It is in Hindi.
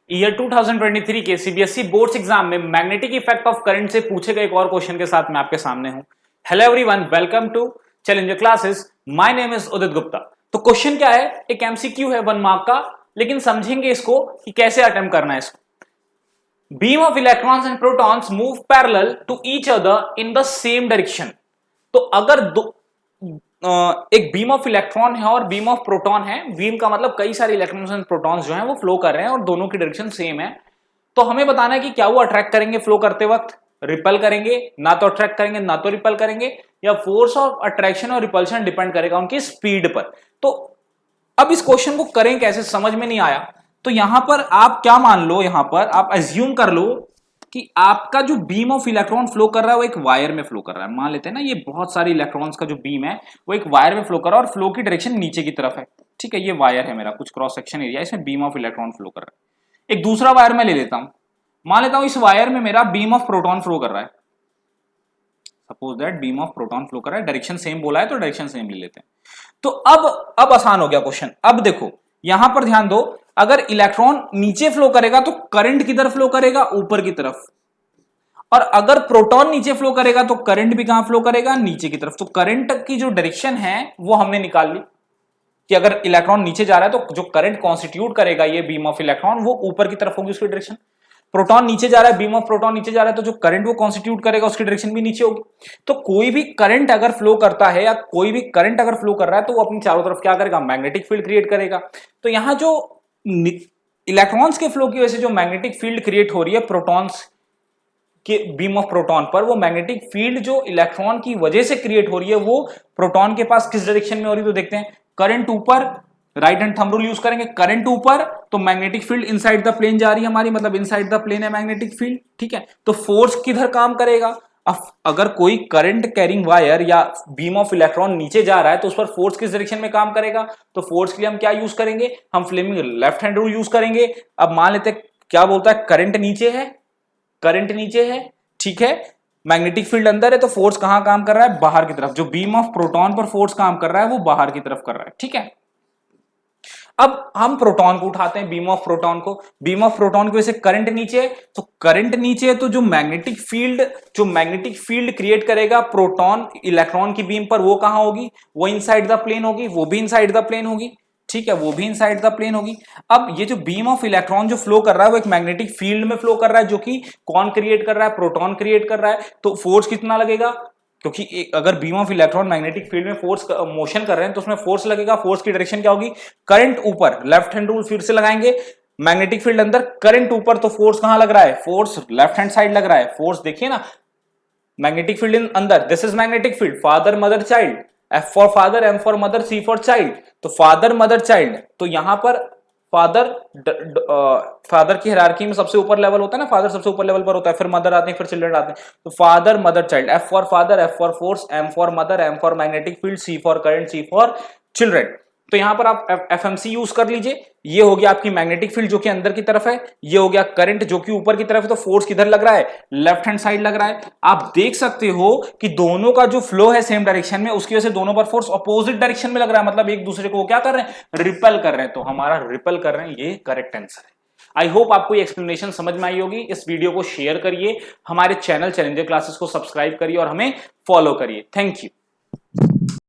ईयर 2023 के सीबीएसई बोर्ड्स एग्जाम में मैग्नेटिक इफेक्ट ऑफ करंट से पूछे गए एक और क्वेश्चन के साथ मैं आपके सामने हूं। Hello everyone, welcome to challenger classes. My name is Udit Gupta. तो क्वेश्चन क्या है, एक एमसीक्यू है 1 मार्क का, लेकिन समझेंगे इसको कि कैसे अटेम्प्ट करना है इसको। Beam of electrons and protons move parallel to each other in the same direction. तो अगर एक बीम ऑफ इलेक्ट्रॉन है और बीम ऑफ प्रोटॉन है, बीम का मतलब कई सारे इलेक्ट्रॉन्स एंड प्रोटॉन्स जो हैं वो फ्लो कर रहे हैं और दोनों की डायरेक्शन सेम है, तो हमें बताना है कि क्या वो अट्रैक्ट करेंगे फ्लो करते वक्त, रिपल करेंगे, ना तो अट्रैक्ट करेंगे ना तो रिपल करेंगे, या फोर्स ऑफ अट्रैक्शन और रिपल्शन डिपेंड करेगा उनकी स्पीड पर। तो अब इस क्वेश्चन को करें कैसे, समझ में नहीं आया। तो यहां पर आप क्या मान लो, यहां पर आप एज्यूम कर लो कि आपका जो बीम ऑफ इलेक्ट्रॉन फ्लो कर रहा है वो एक वायर में फ्लो कर रहा है। मान लेते हैं ना, ये बहुत सारे इलेक्ट्रॉन्स का जो बीम है वो एक वायर में फ्लो कर रहा है और फ्लो की डायरेक्शन नीचे की तरफ है। ठीक है, ये वायर है मेरा, कुछ क्रॉस सेक्शन एरिया, इसमें बीम ऑफ इलेक्ट्रॉन फ्लो कर रहा है। एक दूसरा वायर मैं ले लेता हूं, मान लेता हूं इस वायर में मेरा बीम ऑफ प्रोटॉन फ्लो कर रहा है। Suppose that beam of proton flow कर रहा है, डायरेक्शन सेम बोला है तो डायरेक्शन सेम ले लेते हैं। तो अब आसान हो गया क्वेश्चन। अब देखो यहां पर ध्यान दो, अगर इलेक्ट्रॉन नीचे फ्लो करेगा तो करंट किधर फ्लो करेगा, ऊपर की तरफ, और अगर प्रोटॉन नीचे फ्लो करेगा तो करंट भी कहां फ्लो करेगा, नीचे की तरफ। तो करंट की जो डायरेक्शन है वो हमने निकाल ली कि अगर इलेक्ट्रॉन नीचे जा रहा है तो जो करंट कॉन्स्टिट्यूट करेगा ये बीम ऑफ इलेक्ट्रॉन वो ऊपर की तरफ होगी उसकी डायरेक्शन। प्रोटॉन नीचे जा रहा है, बीम ऑफ प्रोटॉन नीचे जा रहा है, तो जो करंट वो कॉन्स्टिट्यूट करेगा उसकी डायरेक्शन भी नीचे होगी। तो कोई भी करंट अगर फ्लो करता है या कोई भी करंट अगर फ्लो कर रहा है तो वो अपनी चारों तरफ क्या करेगा, मैग्नेटिक फील्ड क्रिएट करेगा। तो यहां जो इलेक्ट्रॉन्स के फ्लो की वजह से जो मैग्नेटिक फील्ड क्रिएट हो रही है प्रोटॉन्स के बीम ऑफ प्रोटॉन पर, वो मैग्नेटिक फील्ड जो इलेक्ट्रॉन की वजह से क्रिएट हो रही है वो प्रोटॉन के पास किस डायरेक्शन में हो रही है। तो देखते हैं, करंट ऊपर, right hand thumb rule use करेंगे, करंट ऊपर तो magnetic field inside the plane जा रही है हमारी, मतलब इनसाइड द प्लेन है मैग्नेटिक फील्ड। ठीक है, तो फोर्स किधर काम करेगा। अब अगर कोई करंट कैरिंग वायर या बीम ऑफ इलेक्ट्रॉन नीचे जा रहा है तो उस पर फोर्स किस डायरेक्शन में काम करेगा। तो फोर्स के लिए हम क्या यूज करेंगे, हम Fleming left hand rule use करेंगे। अब मान लेते हैं क्या बोलता है, करंट नीचे है, करंट नीचे है, ठीक है, मैग्नेटिक फील्ड अंदर है, तो फोर्स कहां काम कर रहा है, बाहर की तरफ। जो बीम ऑफ प्रोटॉन पर फोर्स काम कर रहा है वो बाहर की तरफ कर रहा है। ठीक है, अब हम प्रोटॉन को उठाते हैं, बीम ऑफ प्रोटॉन को, बीम ऑफ प्रोटॉन की वजह से करंट नीचे है, तो करंट नीचे है तो जो मैग्नेटिक फील्ड क्रिएट करेगा प्रोटॉन इलेक्ट्रॉन की बीम पर वो कहां होगी, वो इनसाइड द प्लेन होगी, वो भी इनसाइड द प्लेन होगी। ठीक है, वो भी इनसाइड द प्लेन होगी। अब ये जो बीम ऑफ इलेक्ट्रॉन जो फ्लो कर रहा है वो एक मैग्नेटिक फील्ड में फ्लो कर रहा है, जो कि कौन क्रिएट कर रहा है, प्रोटॉन क्रिएट कर रहा है। तो फोर्स कितना लगेगा, क्योंकि अगर beam of electron magnetic field में फोर्स मोशन कर रहे हैं तो उसमें फोर्स लगेगा। फोर्स की डायरेक्शन क्या होगी, करंट ऊपर, लेफ्ट हैंड रूल फिर से लगाएंगे, मैग्नेटिक फील्ड अंदर, करंट ऊपर, तो फोर्स कहां लग रहा है, फोर्स लेफ्ट हैंड साइड लग रहा है। फोर्स देखिए ना, मैग्नेटिक फील्ड अंदर, this is magnetic field, father mother child, F for father, M for mother, C for child, तो फादर मदर चाइल्ड। तो यहां पर फादर की हायरार्की में सबसे ऊपर लेवल होता है ना, फादर सबसे ऊपर लेवल पर होता है, फिर मदर आते हैं, फिर चिल्ड्रन आते हैं। तो father mother child, F for father, F for force, M for mother, M for magnetic field, C for current, C for children. तो यहां पर आप एफएमसी यूज कर लीजिए। ये हो गया आपकी मैग्नेटिक फील्ड जो कि अंदर की तरफ है, ये हो गया करंट जो कि ऊपर की तरफ है। तो फोर्स किधर लग रहा है, लेफ्ट हैंड साइड लग रहा है। आप देख सकते हो कि दोनों का जो फ्लो है सेम डायरेक्शन में, उसकी वजह से दोनों पर फोर्स अपोजिट डायरेक्शन में लग रहा है, मतलब एक दूसरे को क्या कर रहे हैं, रिपेल कर रहे हैं। तो हमारा रिपेल कर रहे हैं, ये करेक्ट आंसर है। आई होप आपको ये एक्सप्लेनेशन समझ में आई होगी। इस वीडियो को शेयर करिए, हमारे चैनल चैलेंजर क्लासेस को सब्सक्राइब करिए और हमें फॉलो करिए। Thank you.